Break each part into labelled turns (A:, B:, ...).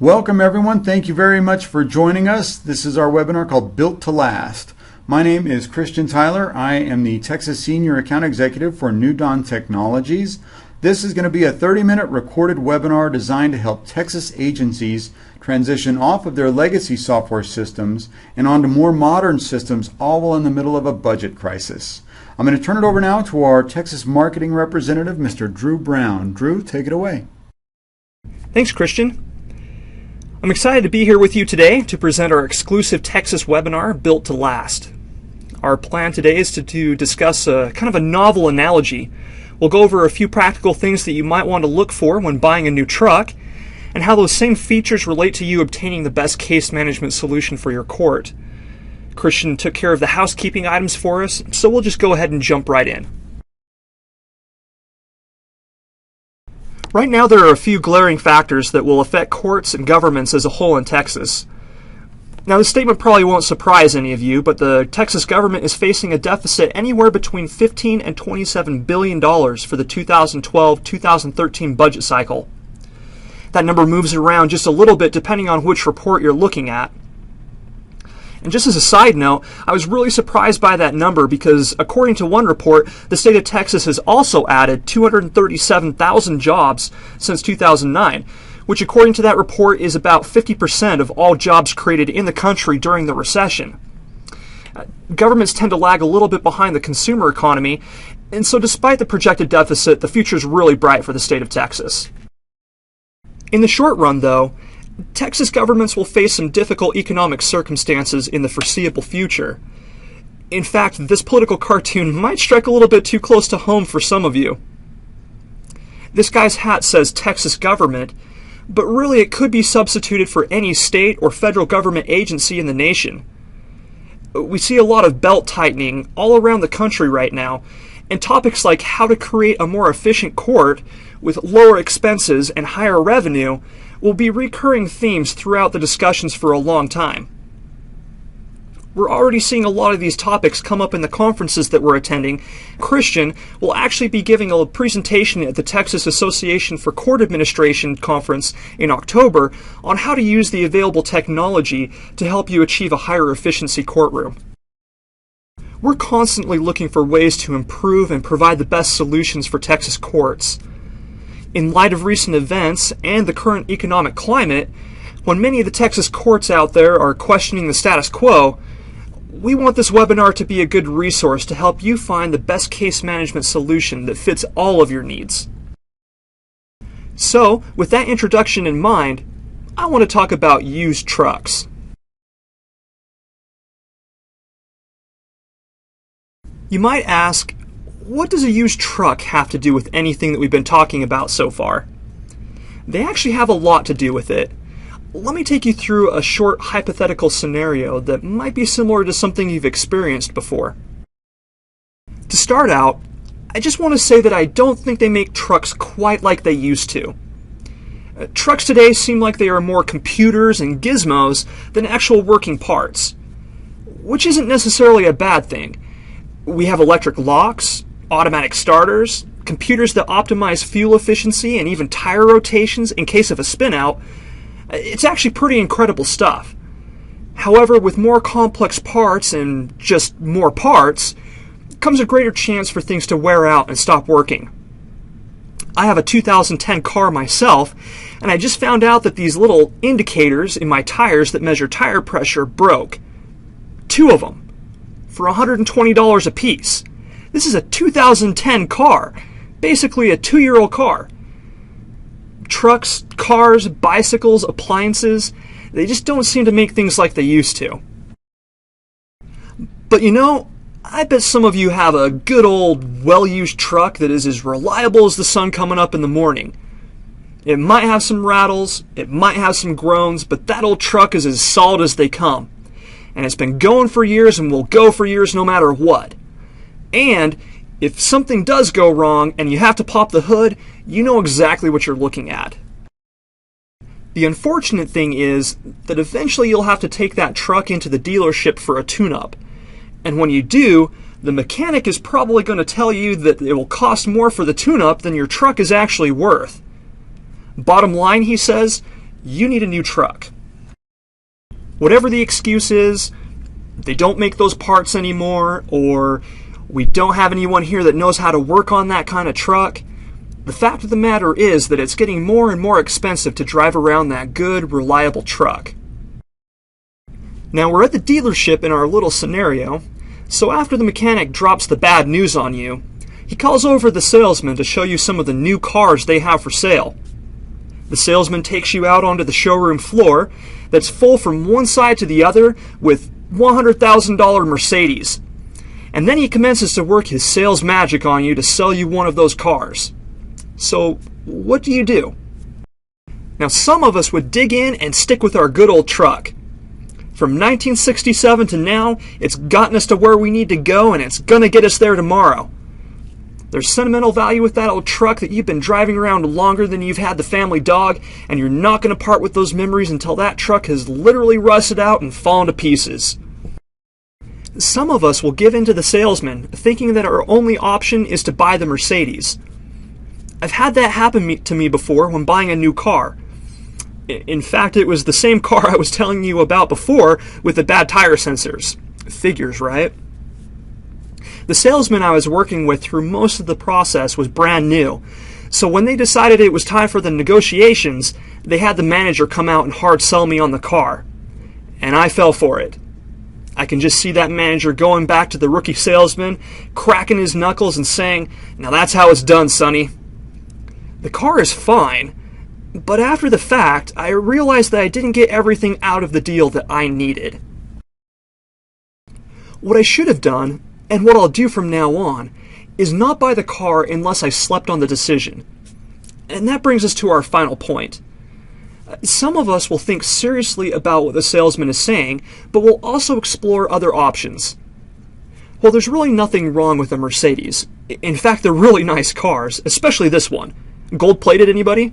A: Welcome everyone. Thank you very much for joining us. This is our webinar called Built to Last. My name is Christian Tyler. I am the Texas Senior Account Executive for New Dawn Technologies. This is going to be a 30-minute recorded webinar designed to help Texas agencies transition off of their legacy software systems and onto more modern systems, all while in the middle of a budget crisis. I'm going to turn it over now to our Texas marketing representative, Mr. Drew Brown. Drew, take it away.
B: Thanks, Christian. I'm excited to be here with you today to present our exclusive Texas webinar, Built to Last. Our plan today is to discuss a kind of a novel analogy. We'll go over a few practical things that you might want to look for when buying a new truck, and how those same features relate to you obtaining the best case management solution for your court. Christian took care of the housekeeping items for us, so we'll just go ahead and jump right in. Right now, there are a few glaring factors that will affect courts and governments as a whole in Texas. Now, this statement probably won't surprise any of you, but the Texas government is facing a deficit anywhere between $15 and $27 billion for the 2012-2013 budget cycle. That number moves around just a little bit depending on which report you're looking at. And just as a side note, I was really surprised by that number because, according to one report, the state of Texas has also added 237,000 jobs since 2009, which according to that report is about 50% of all jobs created in the country during the recession. Governments tend to lag a little bit behind the consumer economy, and so despite the projected deficit, the future is really bright for the state of Texas. In the short run, though, Texas governments will face some difficult economic circumstances in the foreseeable future. In fact, this political cartoon might strike a little bit too close to home for some of you. This guy's hat says Texas government, but really it could be substituted for any state or federal government agency in the nation. We see a lot of belt tightening all around the country right now, and topics like how to create a more efficient court with lower expenses and higher revenue will be recurring themes throughout the discussions for a long time. We're already seeing a lot of these topics come up in the conferences that we're attending. Christian will actually be giving a presentation at the Texas Association for Court Administration conference in October on how to use the available technology to help you achieve a higher efficiency courtroom. We're constantly looking for ways to improve and provide the best solutions for Texas courts. In light of recent events and the current economic climate, when many of the Texas courts out there are questioning the status quo, we want this webinar to be a good resource to help you find the best case management solution that fits all of your needs. So, with that introduction in mind, I want to talk about used trucks. You might ask, what does a used truck have to do with anything that we've been talking about so far? They actually have a lot to do with it. Let me take you through a short hypothetical scenario that might be similar to something you've experienced before. To start out, I just want to say that I don't think they make trucks quite like they used to. Trucks today seem like they are more computers and gizmos than actual working parts, which isn't necessarily a bad thing. We have electric locks, automatic starters, computers that optimize fuel efficiency, and even tire rotations in case of a spin-out. It's actually pretty incredible stuff. However, with more complex parts and just more parts, comes a greater chance for things to wear out and stop working. I have a 2010 car myself, and I just found out that these little indicators in my tires that measure tire pressure broke. 2 of them, for $120 a piece. This is a 2010 car, basically a 2-year-old car. Trucks, cars, bicycles, appliances, they just don't seem to make things like they used to. But you know, I bet some of you have a good old, well-used truck that is as reliable as the sun coming up in the morning. It might have some rattles, it might have some groans, but that old truck is as solid as they come. And it's been going for years and will go for years no matter what. And if something does go wrong and you have to pop the hood, you know exactly what you're looking at. The unfortunate thing is that eventually you'll have to take that truck into the dealership for a tune-up. And when you do, the mechanic is probably going to tell you that it will cost more for the tune-up than your truck is actually worth. Bottom line, he says, you need a new truck. Whatever the excuse is, they don't make those parts anymore, or we don't have anyone here that knows how to work on that kind of truck. The fact of the matter is that it's getting more and more expensive to drive around that good, reliable truck. Now we're at the dealership in our little scenario, so after the mechanic drops the bad news on you, he calls over the salesman to show you some of the new cars they have for sale. The salesman takes you out onto the showroom floor that's full from one side to the other with $100,000 Mercedes. And then he commences to work his sales magic on you to sell you one of those cars. So, what do? Now, some of us would dig in and stick with our good old truck. From 1967 to now, it's gotten us to where we need to go, and it's gonna get us there tomorrow. There's sentimental value with that old truck that you've been driving around longer than you've had the family dog, and you're not going to part with those memories until that truck has literally rusted out and fallen to pieces. Some of us will give in to the salesman, thinking that our only option is to buy the Mercedes. I've had that happen to me before when buying a new car. In fact, it was the same car I was telling you about before with the bad tire sensors. Figures, right? The salesman I was working with through most of the process was brand new, so when they decided it was time for the negotiations, they had the manager come out and hard sell me on the car. And I fell for it. I can just see that manager going back to the rookie salesman, cracking his knuckles and saying, "Now that's how it's done, sonny." The car is fine, but after the fact, I realized that I didn't get everything out of the deal that I needed. What I should have done, and what I'll do from now on, is not buy the car unless I slept on the decision. And that brings us to our final point. Some of us will think seriously about what the salesman is saying, but will also explore other options. Well, there's really nothing wrong with a Mercedes. In fact, they're really nice cars, especially this one. Gold-plated, anybody?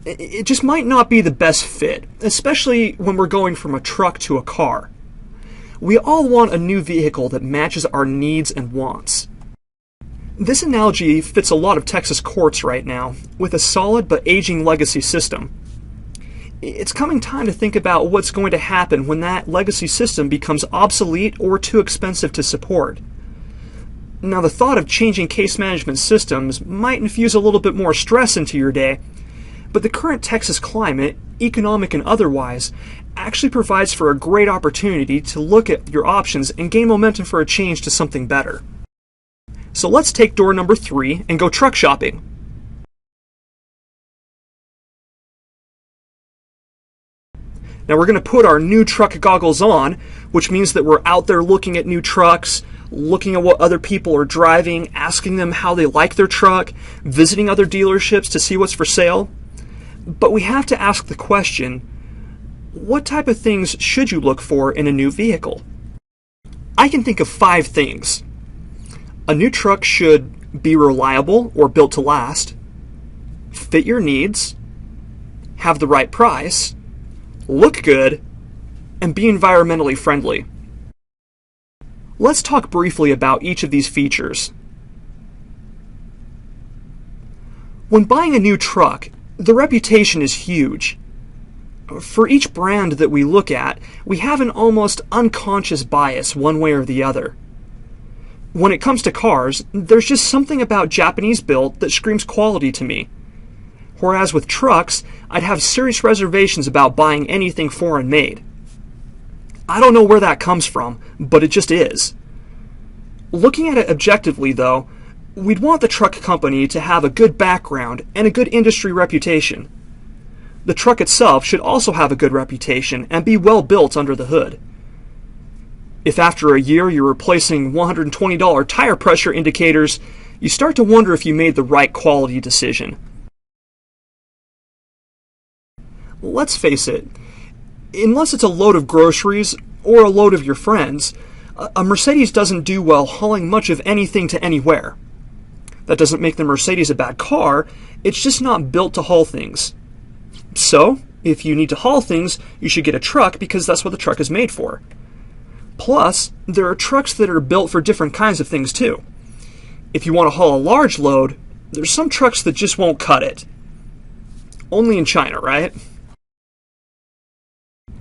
B: It just might not be the best fit, especially when we're going from a truck to a car. We all want a new vehicle that matches our needs and wants. This analogy fits a lot of Texas courts right now, with a solid but aging legacy system. It's coming time to think about what's going to happen when that legacy system becomes obsolete or too expensive to support. Now, the thought of changing case management systems might infuse a little bit more stress into your day, but the current Texas climate, economic and otherwise, actually provides for a great opportunity to look at your options and gain momentum for a change to something better. So let's take door number 3 and go truck shopping. Now we're going to put our new truck goggles on, which means that we're out there looking at new trucks, looking at what other people are driving, asking them how they like their truck, visiting other dealerships to see what's for sale. But we have to ask the question, what type of things should you look for in a new vehicle? I can think of 5 things. A new truck should be reliable or built to last, fit your needs, have the right price, look good, and be environmentally friendly. Let's talk briefly about each of these features. When buying a new truck, the reputation is huge. For each brand that we look at, we have an almost unconscious bias one way or the other. When it comes to cars, there's just something about Japanese built that screams quality to me. Whereas with trucks, I'd have serious reservations about buying anything foreign made. I don't know where that comes from, but it just is. Looking at it objectively, though, we'd want the truck company to have a good background and a good industry reputation. The truck itself should also have a good reputation and be well built under the hood. If after a year you're replacing $120 tire pressure indicators, you start to wonder if you made the right quality decision. Let's face it, unless it's a load of groceries or a load of your friends, a Mercedes doesn't do well hauling much of anything to anywhere. That doesn't make the Mercedes a bad car, it's just not built to haul things. So, if you need to haul things, you should get a truck because that's what the truck is made for. Plus, there are trucks that are built for different kinds of things too. If you want to haul a large load, there's some trucks that just won't cut it. Only in China, right?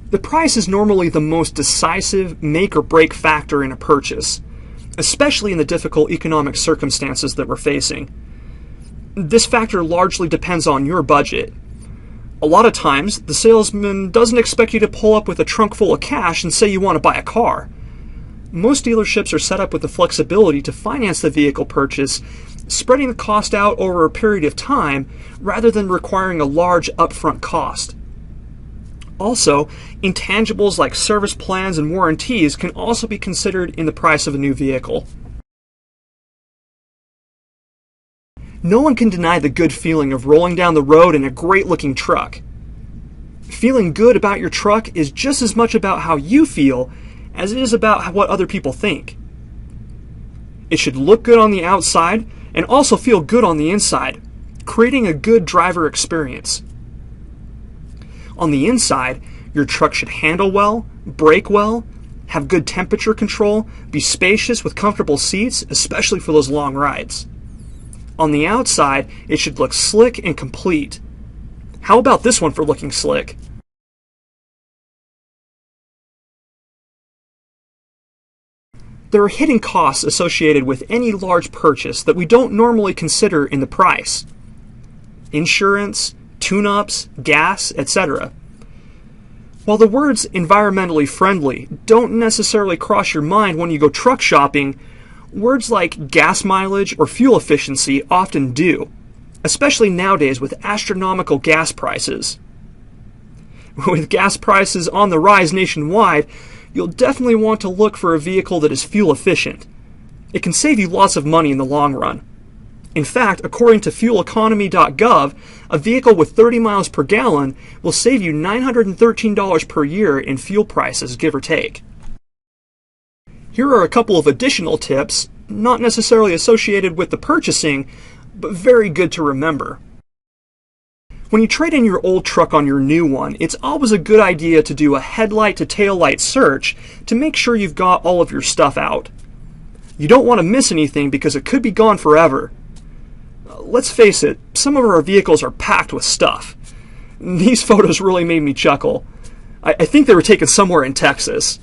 B: The price is normally the most decisive make or break factor in a purchase, especially in the difficult economic circumstances that we're facing. This factor largely depends on your budget. A lot of times, the salesman doesn't expect you to pull up with a trunk full of cash and say you want to buy a car. Most dealerships are set up with the flexibility to finance the vehicle purchase, spreading the cost out over a period of time rather than requiring a large upfront cost. Also, intangibles like service plans and warranties can also be considered in the price of a new vehicle. No one can deny the good feeling of rolling down the road in a great-looking truck. Feeling good about your truck is just as much about how you feel as it is about what other people think. It should look good on the outside and also feel good on the inside, creating a good driver experience. On the inside, your truck should handle well, brake well, have good temperature control, be spacious with comfortable seats, especially for those long rides. On the outside, it should look slick and complete. How about this one for looking slick? There are hidden costs associated with any large purchase that we don't normally consider in the price. Insurance, tune-ups, gas, etc. While the words environmentally friendly don't necessarily cross your mind when you go truck shopping, words like gas mileage or fuel efficiency often do, especially nowadays with astronomical gas prices. With gas prices on the rise nationwide, you'll definitely want to look for a vehicle that is fuel efficient. It can save you lots of money in the long run. In fact, according to fueleconomy.gov, a vehicle with 30 miles per gallon will save you $913 per year in fuel prices, give or take. Here are a couple of additional tips, not necessarily associated with the purchasing, but very good to remember. When you trade in your old truck on your new one, it's always a good idea to do a headlight to taillight search to make sure you've got all of your stuff out. You don't want to miss anything because it could be gone forever. Let's face it, some of our vehicles are packed with stuff. These photos really made me chuckle. I think they were taken somewhere in Texas.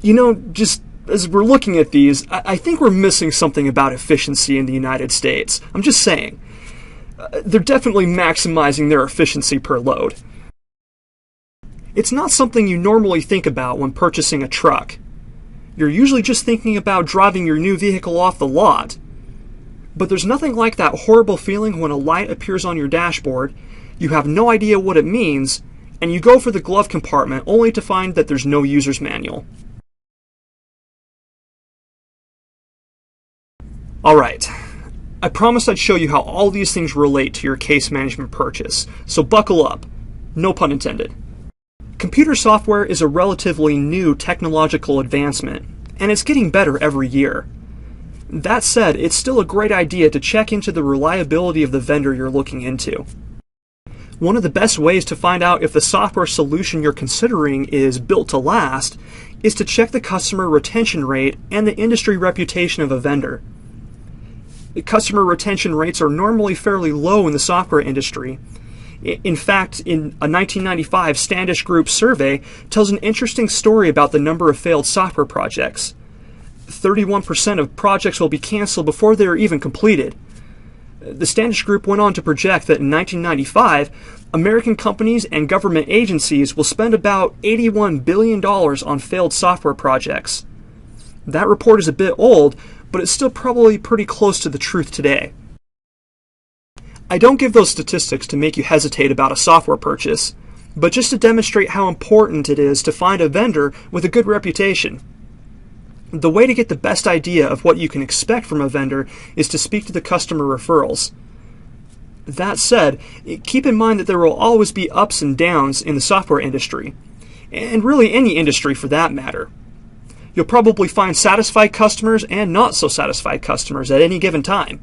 B: You know, just as we're looking at these, I think we're missing something about efficiency in the United States. I'm just saying. They're definitely maximizing their efficiency per load. It's not something you normally think about when purchasing a truck. You're usually just thinking about driving your new vehicle off the lot. But there's nothing like that horrible feeling when a light appears on your dashboard, you have no idea what it means, and you go for the glove compartment only to find that there's no user's manual. Alright, I promised I'd show you how all these things relate to your case management purchase, so buckle up. No pun intended. Computer software is a relatively new technological advancement, and it's getting better every year. That said, it's still a great idea to check into the reliability of the vendor you're looking into. One of the best ways to find out if the software solution you're considering is built to last is to check the customer retention rate and the industry reputation of a vendor. Customer retention rates are normally fairly low in the software industry. In fact, in a 1995 Standish Group survey tells an interesting story about the number of failed software projects. 31% of projects will be canceled before they are even completed. The Standish Group went on to project that in 1995, American companies and government agencies will spend about $81 billion on failed software projects. That report is a bit old, but it's still probably pretty close to the truth today. I don't give those statistics to make you hesitate about a software purchase, but just to demonstrate how important it is to find a vendor with a good reputation. The way to get the best idea of what you can expect from a vendor is to speak to the customer referrals. That said, keep in mind that there will always be ups and downs in the software industry, and really any industry for that matter. You'll probably find satisfied customers and not so satisfied customers at any given time.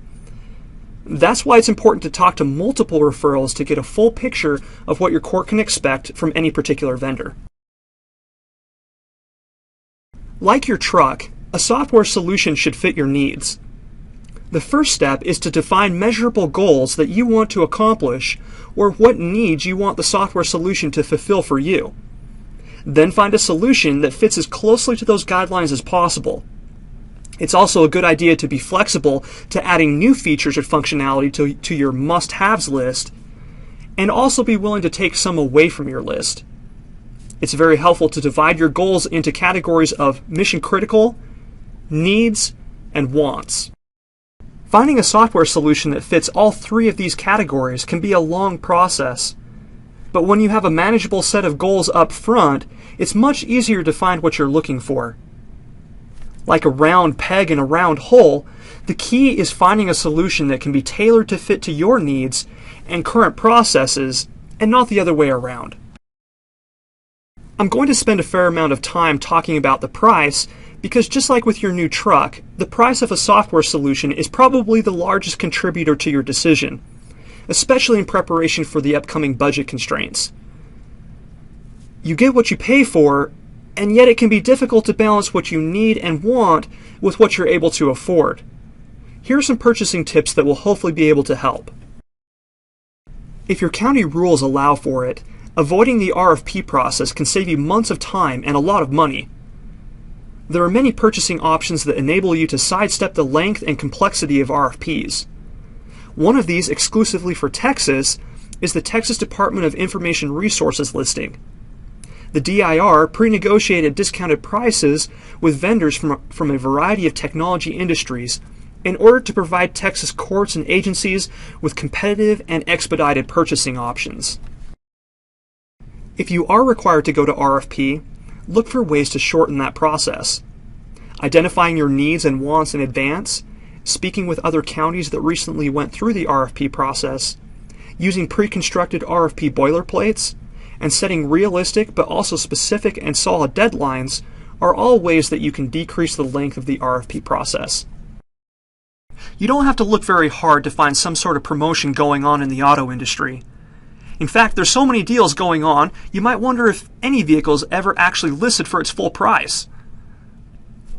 B: That's why it's important to talk to multiple referrals to get a full picture of what your court can expect from any particular vendor. Like your truck, a software solution should fit your needs. The first step is to define measurable goals that you want to accomplish or what needs you want the software solution to fulfill for you. Then find a solution that fits as closely to those guidelines as possible. It's also a good idea to be flexible to adding new features or functionality to your must-haves list, and also be willing to take some away from your list. It's very helpful to divide your goals into categories of mission critical, needs, and wants. Finding a software solution that fits all three of these categories can be a long process. But when you have a manageable set of goals up front, it's much easier to find what you're looking for. Like a round peg in a round hole, the key is finding a solution that can be tailored to fit to your needs and current processes, and not the other way around. I'm going to spend a fair amount of time talking about the price because just like with your new truck, the price of a software solution is probably the largest contributor to your decision, especially in preparation for the upcoming budget constraints. You get what you pay for, and yet it can be difficult to balance what you need and want with what you're able to afford. Here are some purchasing tips that will hopefully be able to help. If your county rules allow for it, avoiding the RFP process can save you months of time and a lot of money. There are many purchasing options that enable you to sidestep the length and complexity of RFPs. One of these, exclusively for Texas, is the Texas Department of Information Resources listing. The DIR pre-negotiated discounted prices with vendors from a variety of technology industries in order to provide Texas courts and agencies with competitive and expedited purchasing options. If you are required to go to RFP, look for ways to shorten that process. Identifying your needs and wants in advance, speaking with other counties that recently went through the RFP process, using pre-constructed RFP boilerplates, and setting realistic but also specific and solid deadlines are all ways that you can decrease the length of the RFP process. You don't have to look very hard to find some sort of promotion going on in the auto industry. In fact, there's so many deals going on, you might wonder if any vehicle is ever actually listed for its full price.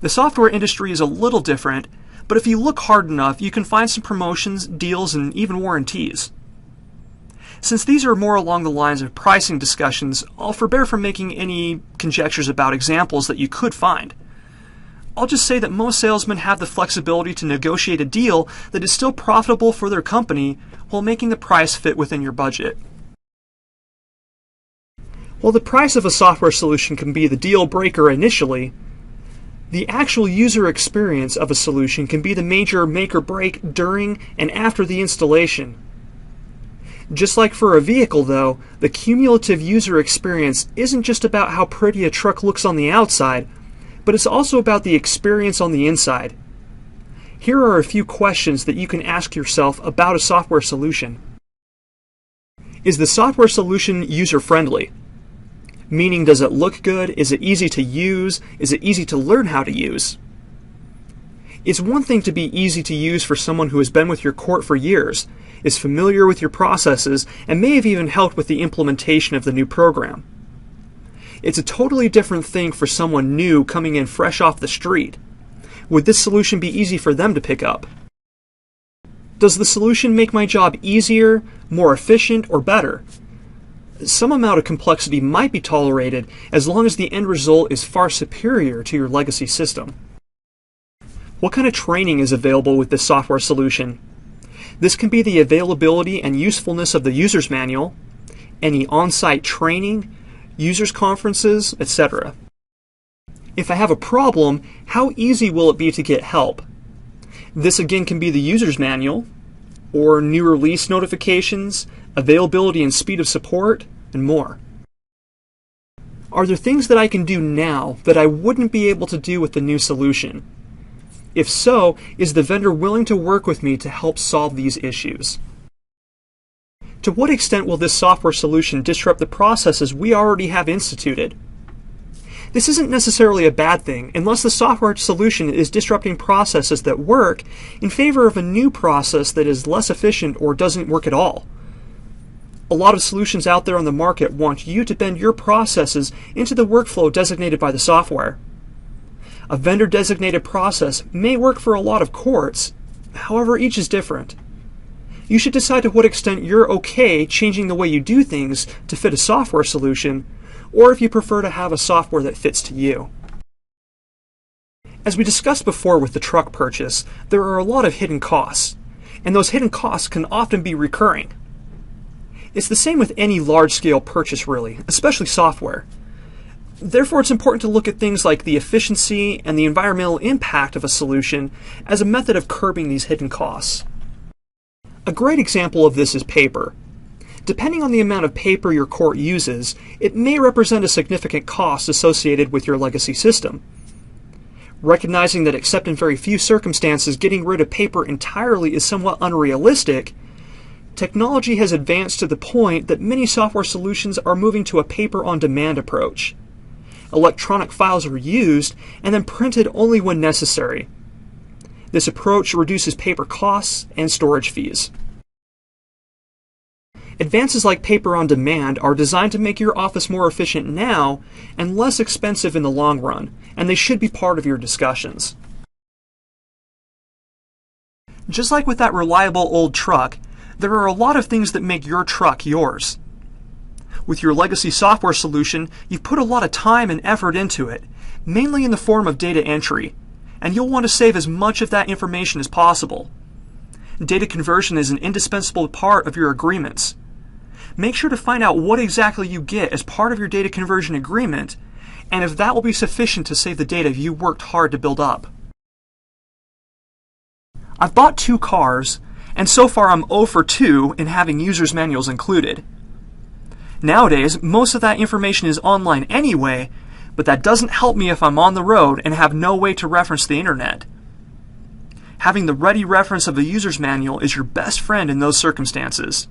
B: The software industry is a little different, but if you look hard enough, you can find some promotions, deals, and even warranties. Since these are more along the lines of pricing discussions, I'll forbear from making any conjectures about examples that you could find. I'll just say that most salesmen have the flexibility to negotiate a deal that is still profitable for their company while making the price fit within your budget. While the price of a software solution can be the deal breaker initially, the actual user experience of a solution can be the major make or break during and after the installation. Just like for a vehicle though, the cumulative user experience isn't just about how pretty a truck looks on the outside, but it's also about the experience on the inside. Here are a few questions that you can ask yourself about a software solution. Is the software solution user-friendly? Meaning, does it look good? Is it easy to use? Is it easy to learn how to use? It's one thing to be easy to use for someone who has been with your court for years, is familiar with your processes, and may have even helped with the implementation of the new program. It's a totally different thing for someone new coming in fresh off the street. Would this solution be easy for them to pick up? Does the solution make my job easier, more efficient, or better? Some amount of complexity might be tolerated as long as the end result is far superior to your legacy system. What kind of training is available with this software solution? This can be the availability and usefulness of the user's manual, any on-site training, users conferences, etc. If I have a problem, how easy will it be to get help? This again can be the user's manual, or new release notifications, availability and speed of support, and more. Are there things that I can do now that I wouldn't be able to do with the new solution? If so, is the vendor willing to work with me to help solve these issues? To what extent will this software solution disrupt the processes we already have instituted? This isn't necessarily a bad thing unless the software solution is disrupting processes that work in favor of a new process that is less efficient or doesn't work at all. A lot of solutions out there on the market want you to bend your processes into the workflow designated by the software. A vendor-designated process may work for a lot of courts, However, each is different. You should decide to what extent you're okay changing the way you do things to fit a software solution, or if you prefer to have a software that fits to you. As we discussed before with the truck purchase, there are a lot of hidden costs, and those hidden costs can often be recurring. It's the same with any large-scale purchase really, especially software. Therefore, it's important to look at things like the efficiency and the environmental impact of a solution as a method of curbing these hidden costs. A great example of this is paper. Depending on the amount of paper your court uses, it may represent a significant cost associated with your legacy system. Recognizing that except in very few circumstances getting rid of paper entirely is somewhat unrealistic, technology has advanced to the point that many software solutions are moving to a paper-on-demand approach. Electronic files are used and then printed only when necessary. This approach reduces paper costs and storage fees. Advances like paper on demand are designed to make your office more efficient now and less expensive in the long run, and they should be part of your discussions. Just like with that reliable old truck, there are a lot of things that make your truck yours. With your legacy software solution, you've put a lot of time and effort into it, mainly in the form of data entry, and you'll want to save as much of that information as possible. Data conversion is an indispensable part of your agreements. Make sure to find out what exactly you get as part of your data conversion agreement, and if that will be sufficient to save the data you worked hard to build up. I've bought 2 cars, and so far I'm 0 for 2 in having user's manuals included. Nowadays, most of that information is online anyway, but that doesn't help me if I'm on the road and have no way to reference the internet. Having the ready reference of the user's manual is your best friend in those circumstances.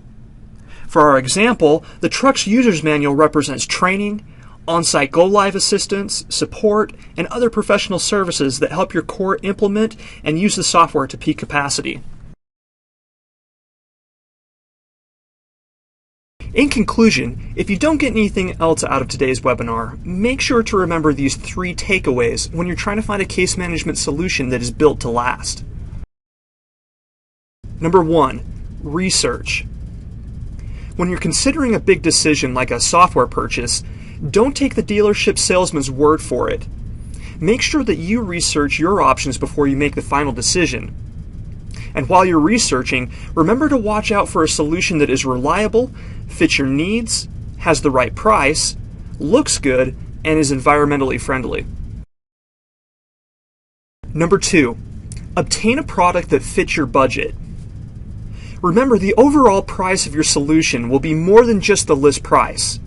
B: For our example, the truck's user's manual represents training, on-site go-live assistance, support, and other professional services that help your court implement and use the software to peak capacity. In conclusion, if you don't get anything else out of today's webinar, make sure to remember these 3 takeaways when you're trying to find a case management solution that is built to last. Number 1, research. When you're considering a big decision like a software purchase, don't take the dealership salesman's word for it. Make sure that you research your options before you make the final decision. And while you're researching, remember to watch out for a solution that is reliable, fits your needs, has the right price, looks good, and is environmentally friendly. Number 2, obtain a product that fits your budget. Remember, the overall price of your solution will be more than just the list price.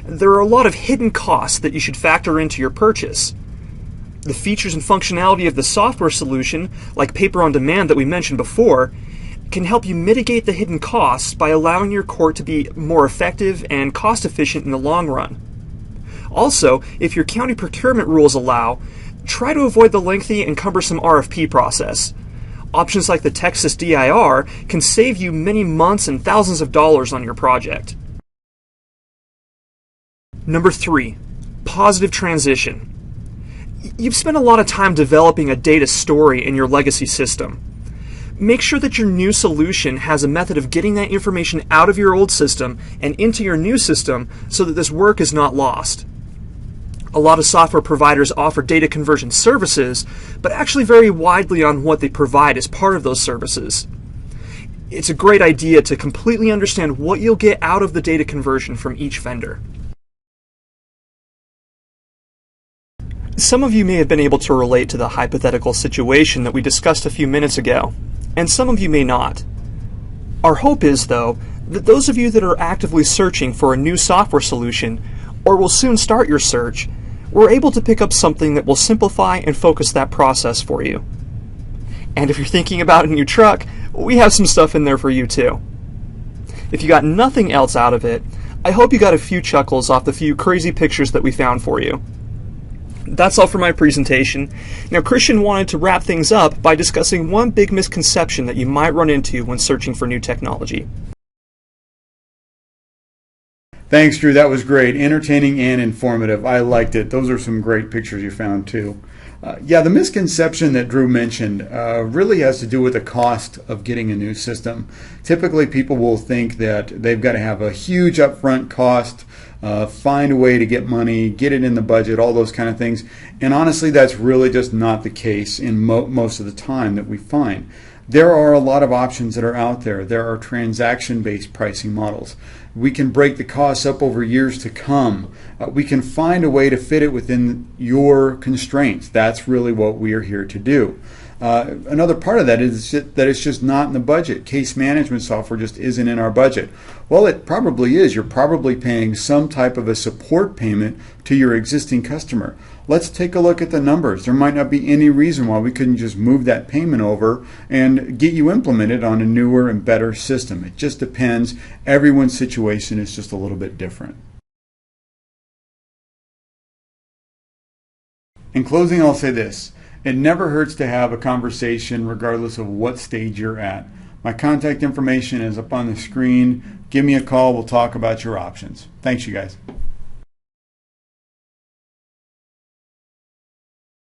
B: There are a lot of hidden costs that you should factor into your purchase. The features and functionality of the software solution, like paper on demand that we mentioned before, can help you mitigate the hidden costs by allowing your court to be more effective and cost efficient in the long run. Also, if your county procurement rules allow, try to avoid the lengthy and cumbersome RFP process. Options like the Texas DIR can save you many months and thousands of dollars on your project. Number 3, positive transition. You've spent a lot of time developing a data story in your legacy system. Make sure that your new solution has a method of getting that information out of your old system and into your new system so that this work is not lost. A lot of software providers offer data conversion services, but actually vary widely on what they provide as part of those services. It's a great idea to completely understand what you'll get out of the data conversion from each vendor. Some of you may have been able to relate to the hypothetical situation that we discussed a few minutes ago, and some of you may not. Our hope is, though, that those of you that are actively searching for a new software solution, or will soon start your search, we're able to pick up something that will simplify and focus that process for you. And if you're thinking about a new truck, we have some stuff in there for you too. If you got nothing else out of it, I hope you got a few chuckles off the few crazy pictures that we found for you. That's all for my presentation. Now, Christian wanted to wrap things up by discussing one big misconception that you might run into when searching for new technology.
A: Thanks, Drew. That was great. Entertaining and informative. I liked it. Those are some great pictures you found, too. Yeah, the misconception that Drew mentioned really has to do with the cost of getting a new system. Typically, people will think that they've got to have a huge upfront cost, find a way to get money, get it in the budget, all those kind of things. And honestly, that's really just not the case in most of the time that we find. There are a lot of options that are out there. There are transaction-based pricing models. We can break the costs up over years to come. We can find a way to fit it within your constraints. That's really what we are here to do. Another part of that is that it's just not in the budget. Case management software just isn't in our budget. Well, it probably is. You're probably paying some type of a support payment to your existing customer. Let's take a look at the numbers. There might not be any reason why we couldn't just move that payment over and get you implemented on a newer and better system. It just depends. Everyone's situation is just a little bit different. In closing, I'll say this. It never hurts to have a conversation regardless of what stage you're at. My contact information is up on the screen. Give me a call. We'll talk about your options. Thanks, you guys.